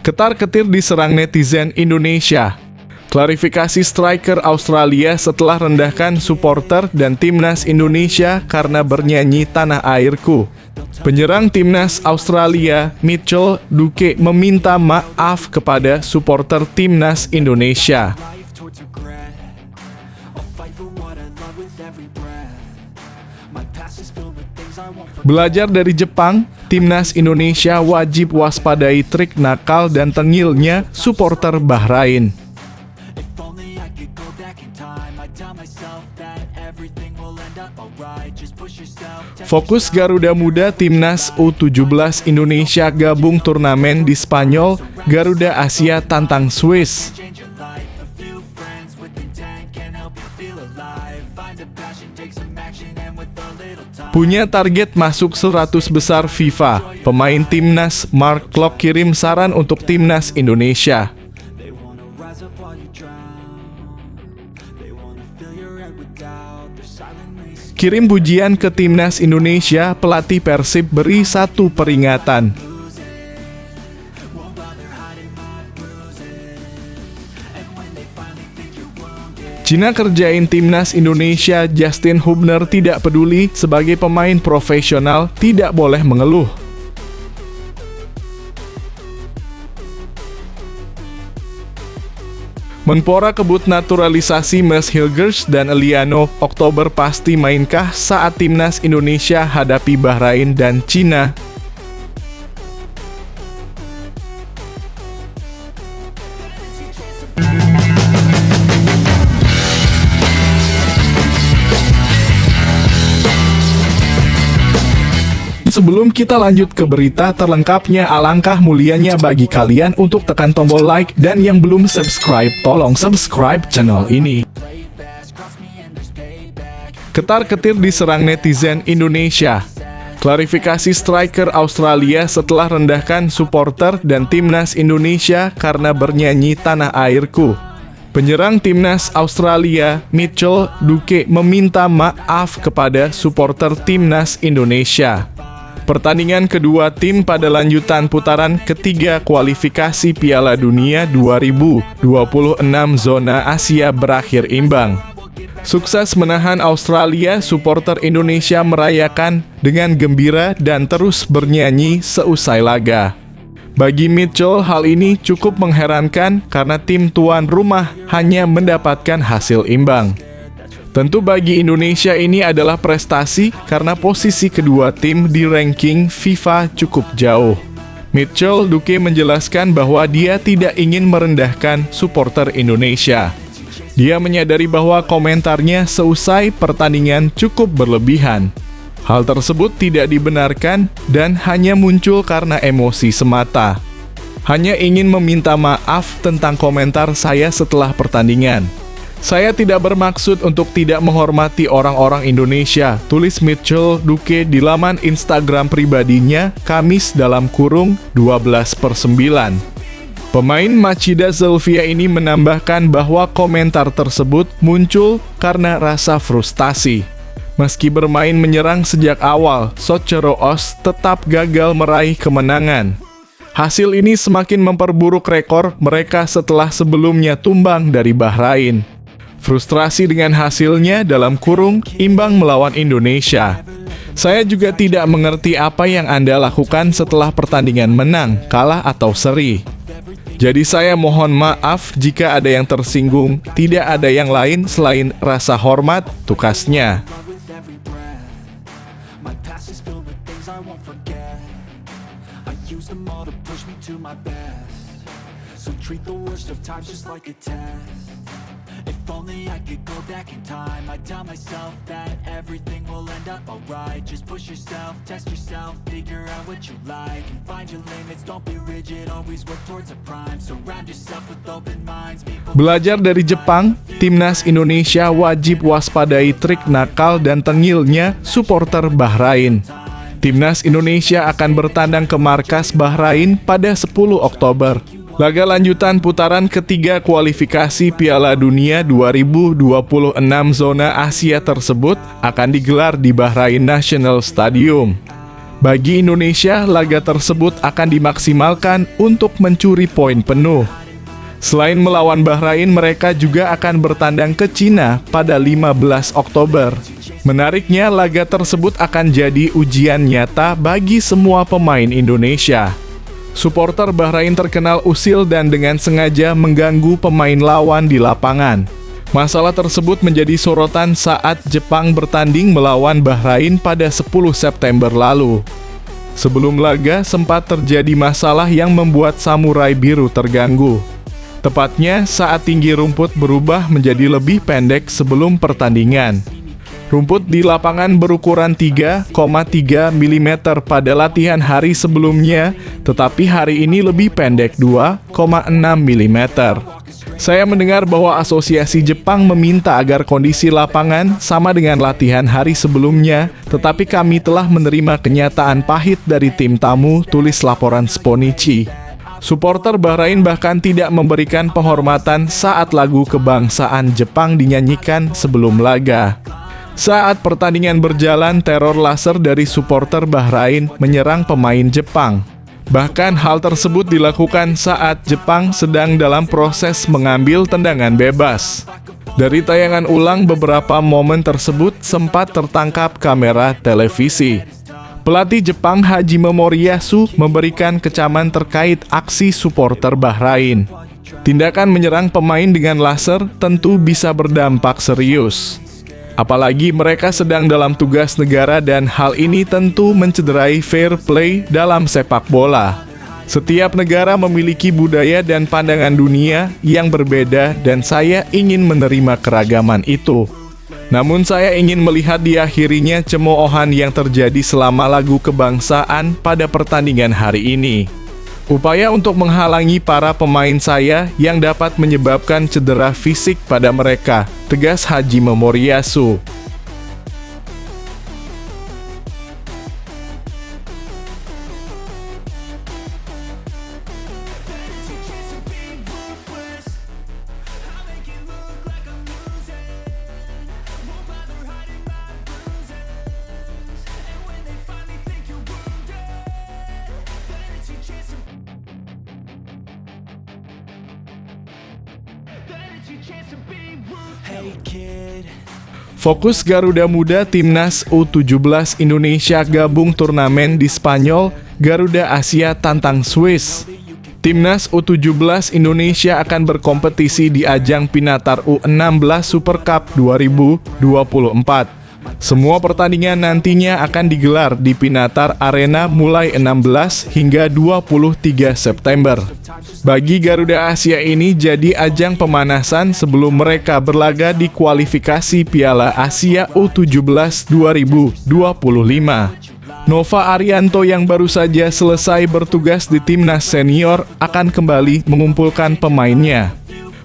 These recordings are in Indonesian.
Ketar-ketir diserang netizen Indonesia. Klarifikasi striker Australia setelah rendahkan supporter dan timnas Indonesia karena bernyanyi Tanah Airku. Penyerang timnas Australia, Mitchell Duque, meminta maaf kepada supporter timnas Indonesia. Belajar dari Jepang, timnas Indonesia wajib waspadai trik nakal dan tengilnya supporter Bahrain. Fokus Garuda Muda Timnas U17 Indonesia gabung turnamen di Spanyol. Garuda Asia tantang Swiss. Punya target masuk 100 besar FIFA. Pemain timnas Mark Klok kirim saran untuk timnas Indonesia. Kirim pujian ke timnas Indonesia, pelatih Persib beri 1 peringatan. Cina kerjain timnas Indonesia, Justin Hubner tidak peduli, sebagai pemain profesional tidak boleh mengeluh. Menpora kebut naturalisasi Mes Hilgers dan Eliano. Oktober pasti mainkah saat timnas Indonesia hadapi Bahrain dan Cina? Sebelum kita lanjut ke berita terlengkapnya, alangkah mulianya bagi kalian untuk tekan tombol like, dan yang belum subscribe, tolong subscribe channel ini. Ketar-ketir diserang netizen Indonesia. Klarifikasi striker Australia setelah rendahkan supporter dan timnas Indonesia karena bernyanyi Tanah Airku. Penyerang timnas Australia, Mitchell Duque, meminta maaf kepada supporter timnas Indonesia. Pertandingan kedua tim pada lanjutan putaran ketiga kualifikasi Piala Dunia 2026 zona Asia berakhir imbang. Sukses menahan Australia, supporter Indonesia merayakan dengan gembira dan terus bernyanyi seusai laga. Bagi Mitchell, hal ini cukup mengherankan karena tim tuan rumah hanya mendapatkan hasil imbang. Tentu bagi Indonesia ini adalah prestasi karena posisi kedua tim di ranking FIFA cukup jauh. Mitchell Duque menjelaskan bahwa dia tidak ingin merendahkan supporter Indonesia. Dia menyadari bahwa komentarnya seusai pertandingan cukup berlebihan. Hal tersebut tidak dibenarkan dan hanya muncul karena emosi semata. Hanya ingin meminta maaf tentang komentar saya setelah pertandingan. Saya tidak bermaksud untuk tidak menghormati orang-orang Indonesia, tulis Mitchell Duque di laman Instagram pribadinya, Kamis (12/9). Pemain Machida Zelvia ini menambahkan bahwa komentar tersebut muncul karena rasa frustasi. Meski bermain menyerang sejak awal, Socheroos tetap gagal meraih kemenangan. Hasil ini semakin memperburuk rekor mereka setelah sebelumnya tumbang dari Bahrain. Frustrasi dengan hasilnya (imbang melawan Indonesia). Saya juga tidak mengerti apa yang Anda lakukan setelah pertandingan menang, kalah atau seri. Jadi saya mohon maaf jika ada yang tersinggung, tidak ada yang lain selain rasa hormat, tukasnya. If only I could go back in time, I'd tell myself that everything will end up alright. Just push yourself, test yourself, figure out what you like, and find your limits, don't be rigid, always work towards a prime. Surround yourself with open minds. Belajar dari Jepang, timnas Indonesia wajib waspadai trik nakal dan tengilnya supporter Bahrain. Timnas Indonesia akan bertandang ke markas Bahrain pada 10 Oktober. Laga lanjutan putaran ketiga kualifikasi Piala Dunia 2026 zona Asia tersebut akan digelar di Bahrain National Stadium. Bagi Indonesia, laga tersebut akan dimaksimalkan untuk mencuri poin penuh. Selain melawan Bahrain, mereka juga akan bertandang ke Cina pada 15 Oktober. Menariknya, laga tersebut akan jadi ujian nyata bagi semua pemain Indonesia. Supporter Bahrain terkenal usil dan dengan sengaja mengganggu pemain lawan di lapangan. Masalah tersebut menjadi sorotan saat Jepang bertanding melawan Bahrain pada 10 September lalu. Sebelum laga, sempat terjadi masalah yang membuat samurai biru terganggu. Tepatnya saat tinggi rumput berubah menjadi lebih pendek sebelum pertandingan. Rumput di lapangan berukuran 3,3 mm pada latihan hari sebelumnya, tetapi hari ini lebih pendek 2,6 mm. Saya mendengar bahwa Asosiasi Jepang meminta agar kondisi lapangan sama dengan latihan hari sebelumnya, tetapi kami telah menerima kenyataan pahit dari tim tamu, tulis laporan Sponichi. Supporter Bahrain bahkan tidak memberikan penghormatan saat lagu kebangsaan Jepang dinyanyikan sebelum laga. Saat pertandingan berjalan, teror laser dari supporter Bahrain menyerang pemain Jepang. Bahkan hal tersebut dilakukan saat Jepang sedang dalam proses mengambil tendangan bebas. Dari tayangan ulang, beberapa momen tersebut sempat tertangkap kamera televisi. Pelatih Jepang Hajime Moriyasu memberikan kecaman terkait aksi supporter Bahrain. Tindakan menyerang pemain dengan laser tentu bisa berdampak serius. Apalagi mereka sedang dalam tugas negara dan hal ini tentu mencederai fair play dalam sepak bola. Setiap negara memiliki budaya dan pandangan dunia yang berbeda dan saya ingin menerima keragaman itu. Namun saya ingin melihat diakhirinya cemoohan yang terjadi selama lagu kebangsaan pada pertandingan hari ini. Upaya untuk menghalangi para pemain saya yang dapat menyebabkan cedera fisik pada mereka, tegas Hajime Moriyasu. Fokus Garuda Muda Timnas U17 Indonesia gabung turnamen di Spanyol, Garuda Asia tantang Swiss. Timnas U17 Indonesia akan berkompetisi di ajang Pinatar U16 Super Cup 2024. Semua pertandingan nantinya akan digelar di Pinatar Arena mulai 16 hingga 23 September. Bagi Garuda Asia ini jadi ajang pemanasan sebelum mereka berlaga di kualifikasi Piala Asia U17 2025. Nova Arianto yang baru saja selesai bertugas di timnas senior akan kembali mengumpulkan pemainnya.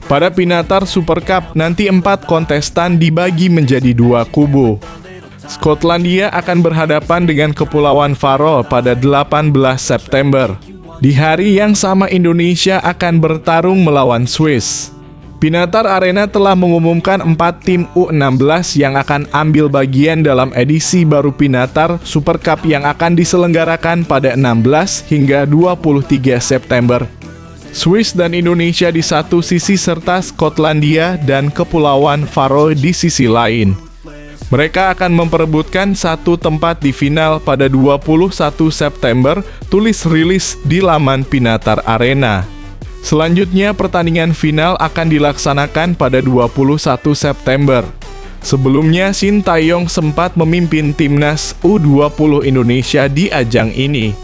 Pada Pinatar Super Cup, nanti 4 kontestan dibagi menjadi 2 kubu. Skotlandia akan berhadapan dengan Kepulauan Faroe pada 18 September. Di hari yang sama Indonesia akan bertarung melawan Swiss. Pinatar Arena telah mengumumkan 4 tim U16 yang akan ambil bagian dalam edisi baru Pinatar Super Cup yang akan diselenggarakan pada 16 hingga 23 September. Swiss dan Indonesia di satu sisi serta Skotlandia dan Kepulauan Faroe di sisi lain. Mereka akan memperebutkan satu tempat di final pada 21 September, tulis rilis di laman Pinatar Arena. Selanjutnya pertandingan final akan dilaksanakan pada 21 September. Sebelumnya Shin Tae-yong sempat memimpin timnas U20 Indonesia di ajang ini.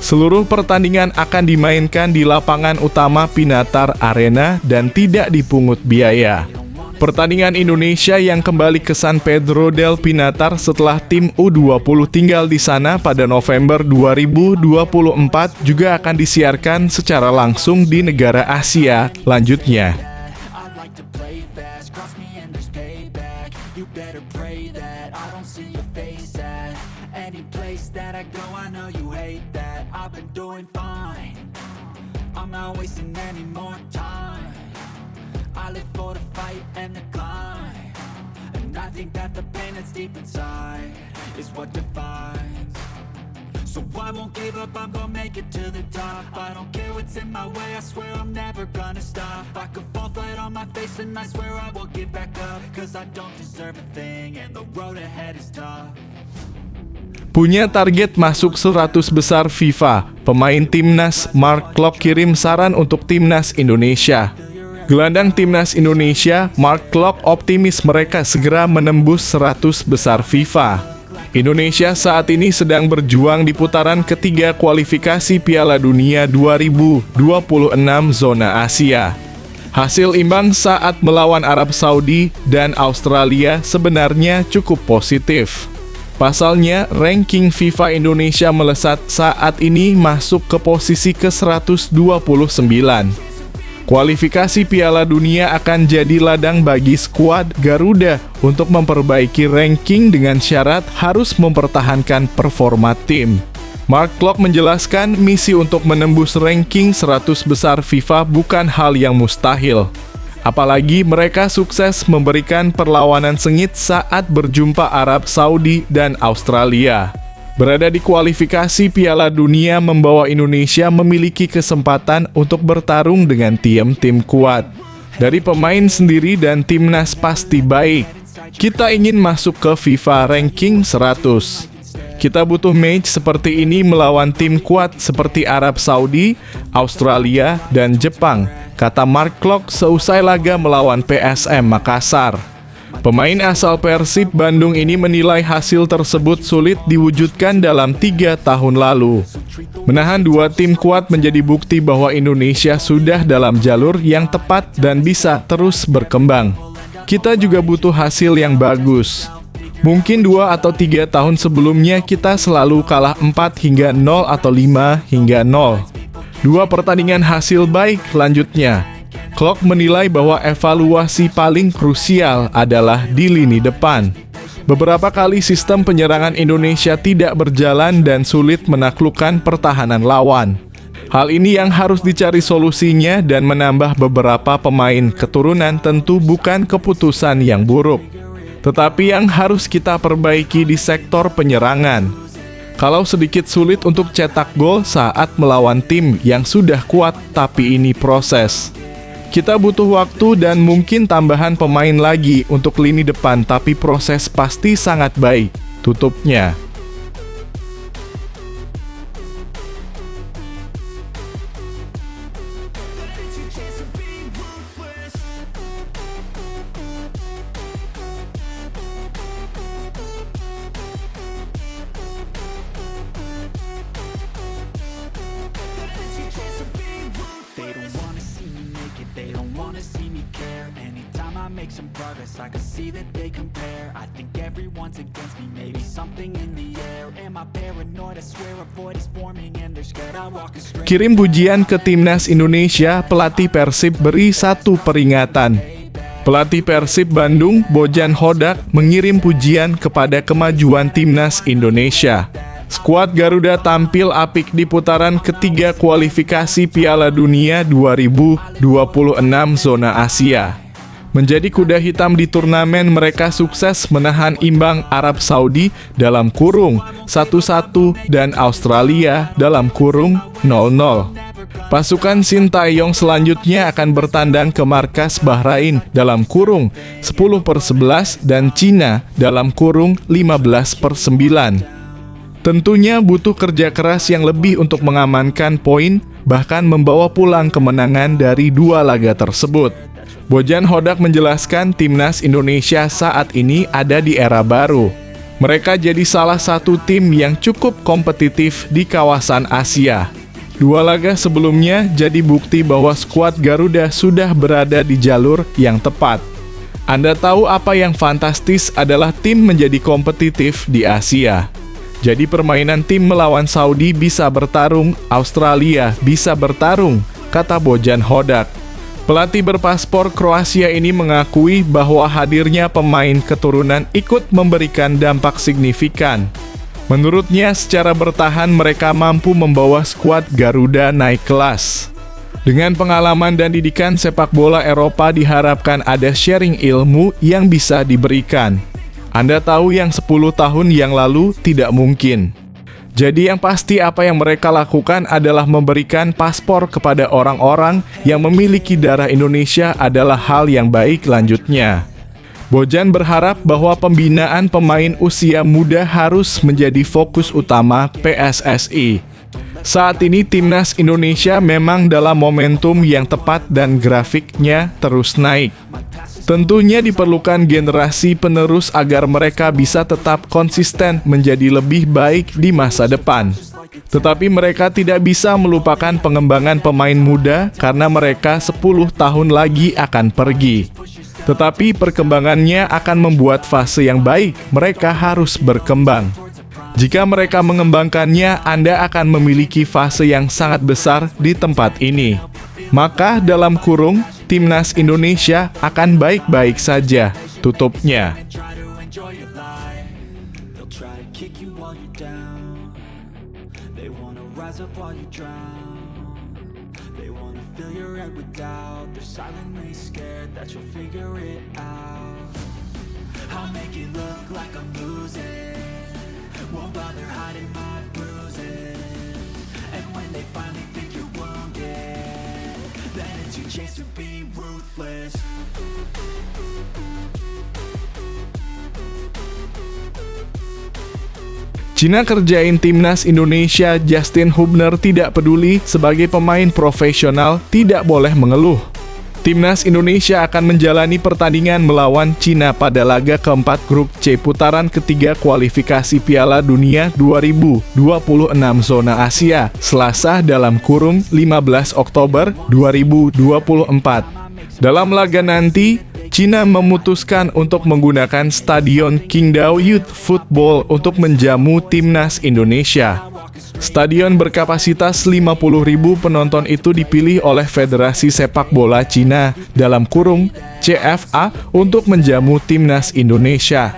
Seluruh pertandingan akan dimainkan di lapangan utama Pinatar Arena dan tidak dipungut biaya. Pertandingan Indonesia yang kembali ke San Pedro del Pinatar setelah tim U20 tinggal di sana pada November 2024 juga akan disiarkan secara langsung di negara Asia lanjutnya. I live for the fight and the climb, and I think that the pain that's deep inside is what defines. So I won't give up, I'm gonna make it to the top. I don't care what's in my way, I swear I'm never gonna stop. I could fall flat on my face and I swear I will get back up. Cause I don't deserve a thing and the road ahead is tough. Punya target masuk 100 besar FIFA, pemain timnas Mark Klok kirim saran untuk timnas Indonesia. Gelandang timnas Indonesia, Mark Klok optimis mereka segera menembus 100 besar FIFA. Indonesia saat ini sedang berjuang di putaran ketiga kualifikasi Piala Dunia 2026 zona Asia. Hasil imbang saat melawan Arab Saudi dan Australia sebenarnya cukup positif. Pasalnya, ranking FIFA Indonesia melesat saat ini masuk ke posisi ke-129. Kualifikasi Piala Dunia akan jadi ladang bagi skuad Garuda untuk memperbaiki ranking dengan syarat harus mempertahankan performa tim. Mark Klok menjelaskan misi untuk menembus ranking 100 besar FIFA bukan hal yang mustahil. Apalagi mereka sukses memberikan perlawanan sengit saat berjumpa Arab Saudi dan Australia. Berada di kualifikasi Piala Dunia membawa Indonesia memiliki kesempatan untuk bertarung dengan tim-tim kuat. Dari pemain sendiri dan timnas pasti baik. Kita ingin masuk ke FIFA ranking 100. Kita butuh match seperti ini melawan tim kuat seperti Arab Saudi, Australia, dan Jepang, kata Mark Klok seusai laga melawan PSM Makassar. Pemain asal Persib Bandung ini menilai hasil tersebut sulit diwujudkan dalam 3 tahun lalu. Menahan 2 tim kuat menjadi bukti bahwa Indonesia sudah dalam jalur yang tepat dan bisa terus berkembang. Kita juga butuh hasil yang bagus. Mungkin 2 atau 3 tahun sebelumnya kita selalu kalah 4-0 atau 5-0. 2 pertandingan hasil baik lanjutnya. Klok menilai bahwa evaluasi paling krusial adalah di lini depan. Beberapa kali sistem penyerangan Indonesia tidak berjalan dan sulit menaklukkan pertahanan lawan. Hal ini yang harus dicari solusinya dan menambah beberapa pemain keturunan tentu bukan keputusan yang buruk. Tetapi yang harus kita perbaiki di sektor penyerangan. Kalau sedikit sulit untuk cetak gol saat melawan tim yang sudah kuat, tapi ini proses. Kita butuh waktu dan mungkin tambahan pemain lagi untuk lini depan, tapi proses pasti sangat baik, tutupnya. Make some progress, I can see that they compare. I think everyone's against me, maybe something in the air. Am I paranoid? I swear a void is forming and they're scared I walk a straight. Kirim pujian ke timnas Indonesia, pelatih Persib beri 1 peringatan. Pelatih Persib Bandung, Bojan Hodak, mengirim pujian kepada kemajuan timnas Indonesia. Skuad Garuda tampil apik di putaran ketiga kualifikasi Piala Dunia 2026 zona Asia. Menjadi kuda hitam di turnamen, mereka sukses menahan imbang Arab Saudi dalam kurung 1-1 dan Australia dalam kurung 0-0. Pasukan Sintayong selanjutnya akan bertandang ke markas Bahrain dalam kurung 10/11 dan Cina dalam kurung 15/9. Tentunya butuh kerja keras yang lebih untuk mengamankan poin, bahkan membawa pulang kemenangan dari 2 laga tersebut. Bojan Hodak menjelaskan timnas Indonesia saat ini ada di era baru. Mereka jadi salah satu tim yang cukup kompetitif di kawasan Asia. 2 laga sebelumnya jadi bukti bahwa skuad Garuda sudah berada di jalur yang tepat. Anda tahu apa yang fantastis adalah tim menjadi kompetitif di Asia. Jadi permainan tim melawan Saudi bisa bertarung, Australia bisa bertarung, kata Bojan Hodak. Pelatih berpaspor Kroasia ini mengakui bahwa hadirnya pemain keturunan ikut memberikan dampak signifikan. Menurutnya, secara bertahan mereka mampu membawa skuad Garuda naik kelas. Dengan pengalaman dan didikan sepak bola Eropa diharapkan ada sharing ilmu yang bisa diberikan. Anda tahu yang 10 tahun yang lalu tidak mungkin. Jadi yang pasti apa yang mereka lakukan adalah memberikan paspor kepada orang-orang yang memiliki darah Indonesia adalah hal yang baik lanjutnya. Bojan berharap bahwa pembinaan pemain usia muda harus menjadi fokus utama PSSI. Saat ini timnas Indonesia memang dalam momentum yang tepat dan grafiknya terus naik. Tentunya diperlukan generasi penerus agar mereka bisa tetap konsisten menjadi lebih baik di masa depan. Tetapi mereka tidak bisa melupakan pengembangan pemain muda karena mereka 10 tahun lagi akan pergi. Tetapi perkembangannya akan membuat fase yang baik, mereka harus berkembang. Jika mereka mengembangkannya, Anda akan memiliki fase yang sangat besar di tempat ini. Maka dalam kurung, timnas Indonesia akan baik-baik saja, tutupnya. Won't bother hiding my bruises. And when they finally think you're wounded, then it's your chance to be ruthless. Cina kerjain timnas Indonesia. Justin Hubner tidak peduli, sebagai pemain profesional tidak boleh mengeluh. Timnas Indonesia akan menjalani pertandingan melawan Cina pada laga keempat grup C putaran ketiga kualifikasi Piala Dunia 2026 zona Asia, Selasa dalam kurung 15 Oktober 2024. Dalam laga nanti, Cina memutuskan untuk menggunakan Stadion Qingdao Youth Football untuk menjamu timnas Indonesia. Stadion berkapasitas 50.000 penonton itu dipilih oleh Federasi Sepak Bola Cina dalam kurung CFA untuk menjamu timnas Indonesia.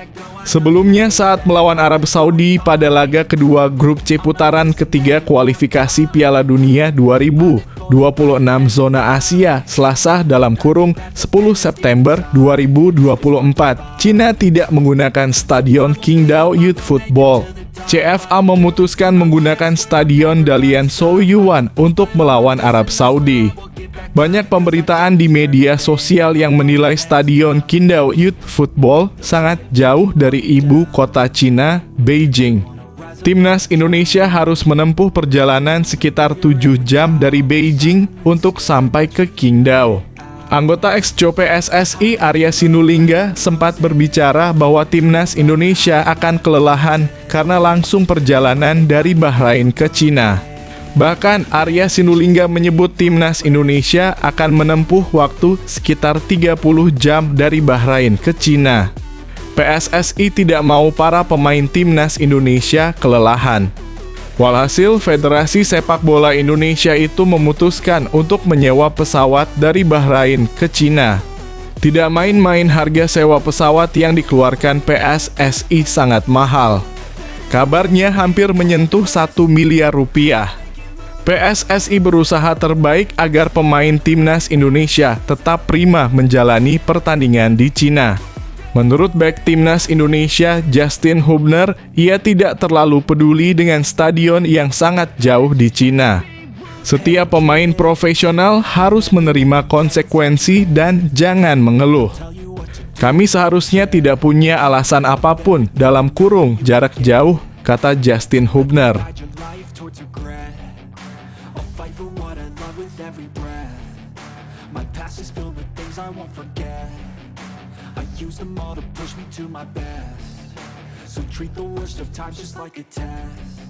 Sebelumnya saat melawan Arab Saudi pada laga kedua grup C putaran ketiga kualifikasi Piala Dunia 2026 zona Asia, Selasa dalam kurung 10 September 2024, Cina tidak menggunakan Stadion Qingdao Youth Football. CFA memutuskan menggunakan Stadion Dalian Souyuan untuk melawan Arab Saudi. Banyak pemberitaan di media sosial yang menilai Stadion Qingdao Youth Football sangat jauh dari ibu kota Cina, Beijing. Timnas Indonesia harus menempuh perjalanan sekitar 7 jam dari Beijing untuk sampai ke Qingdao. Anggota ex-Co PSSI Arya Sinulinga sempat berbicara bahwa timnas Indonesia akan kelelahan karena langsung perjalanan dari Bahrain ke Cina. Bahkan Arya Sinulinga menyebut timnas Indonesia akan menempuh waktu sekitar 30 jam dari Bahrain ke Cina. PSSI tidak mau para pemain timnas Indonesia kelelahan. Walhasil, Federasi Sepak Bola Indonesia itu memutuskan untuk menyewa pesawat dari Bahrain ke Cina. Tidak main-main harga sewa pesawat yang dikeluarkan PSSI sangat mahal. Kabarnya hampir menyentuh 1 miliar rupiah. PSSI berusaha terbaik agar pemain timnas Indonesia tetap prima menjalani pertandingan di Cina. Menurut bek timnas Indonesia, Justin Hubner, ia tidak terlalu peduli dengan stadion yang sangat jauh di Cina. Setiap pemain profesional harus menerima konsekuensi dan jangan mengeluh. Kami seharusnya tidak punya alasan apapun dalam kurung jarak jauh, kata Justin Hubner. Use them all to push me to my best. So treat the worst of times just like a test.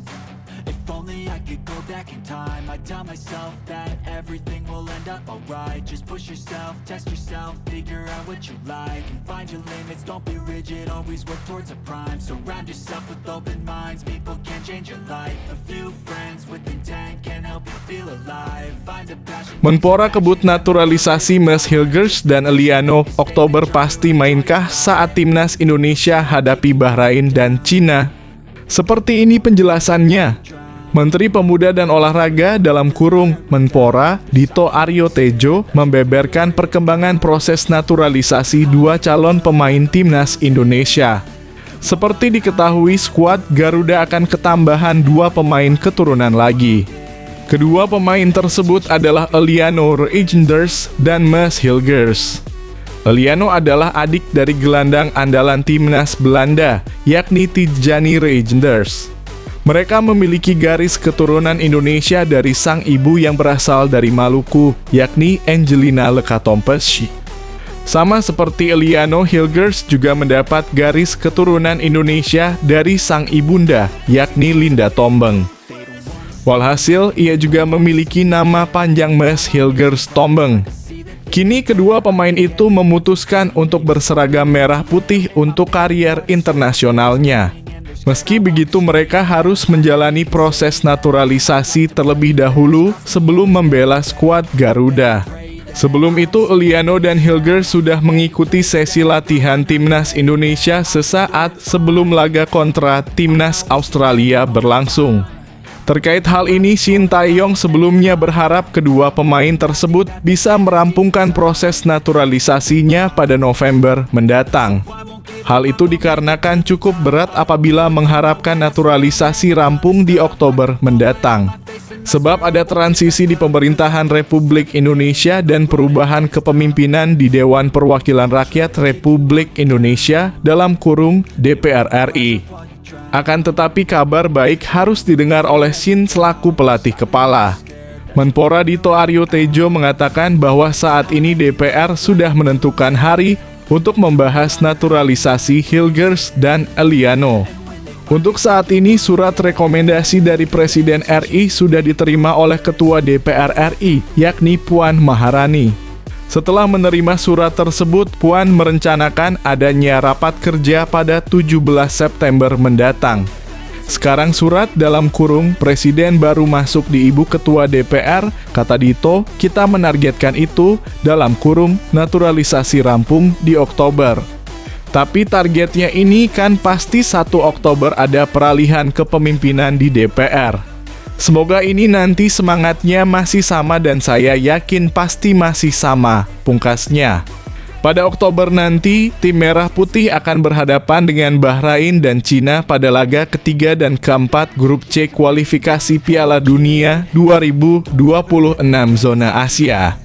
If only I could go back in time, I'd tell myself that everything will end up alright. Just push yourself, test yourself, figure out what you like, and find your limits, don't be rigid, always work towards a prime. Surround yourself with open minds, people can change your life. A few friends with intent can help you feel alive. Find a passion. Menpora kebut naturalisasi Mes Hilgers dan Eliano Oktober pasti mainkah saat timnas Indonesia hadapi Bahrain dan Cina? Seperti ini penjelasannya. Menteri Pemuda dan Olahraga dalam kurung Menpora, Dito Aryo Tejo, membeberkan perkembangan proses naturalisasi dua calon pemain timnas Indonesia. Seperti diketahui, skuad Garuda akan ketambahan 2 pemain keturunan lagi. Kedua pemain tersebut adalah Eliano Reijnders dan Mas Hilgers. Eliano adalah adik dari gelandang andalan timnas Belanda, yakni Tijani Reijnders. Mereka memiliki garis keturunan Indonesia dari sang ibu yang berasal dari Maluku, yakni Angelina Lekatompes. Sama seperti Eliano, Hilgers juga mendapat garis keturunan Indonesia dari sang ibunda, yakni Linda Tombeng. Walhasil, ia juga memiliki nama panjang Mas Hilgers Tombeng. Kini kedua pemain itu memutuskan untuk berseragam merah putih untuk karier internasionalnya. Meski begitu, mereka harus menjalani proses naturalisasi terlebih dahulu sebelum membela skuad Garuda. Sebelum itu, Eliano dan Hilgers sudah mengikuti sesi latihan timnas Indonesia sesaat sebelum laga kontra timnas Australia berlangsung. Terkait hal ini, Shin Tae-yong sebelumnya berharap kedua pemain tersebut bisa merampungkan proses naturalisasinya pada November mendatang. Hal itu dikarenakan cukup berat apabila mengharapkan naturalisasi rampung di Oktober mendatang. Sebab ada transisi di pemerintahan Republik Indonesia dan perubahan kepemimpinan di Dewan Perwakilan Rakyat Republik Indonesia (DPR RI). Akan tetapi kabar baik harus didengar oleh Shin selaku pelatih kepala. Menpora Dito Aryo Tejo mengatakan bahwa saat ini DPR sudah menentukan hari untuk membahas naturalisasi Hilgers dan Eliano. Untuk saat ini, surat rekomendasi dari Presiden RI sudah diterima oleh Ketua DPR RI, yakni Puan Maharani. Setelah menerima surat tersebut, Puan merencanakan adanya rapat kerja pada 17 September mendatang. Sekarang surat dalam kurung Presiden baru masuk di Ibu Ketua DPR, kata Dito, kita menargetkan itu dalam kurung naturalisasi rampung di Oktober. Tapi targetnya ini kan pasti 1 Oktober ada peralihan kepemimpinan di DPR. Semoga ini nanti semangatnya masih sama dan saya yakin pasti masih sama, pungkasnya. Pada Oktober nanti, tim Merah Putih akan berhadapan dengan Bahrain dan Cina pada laga ketiga dan keempat grup C kualifikasi Piala Dunia 2026 zona Asia.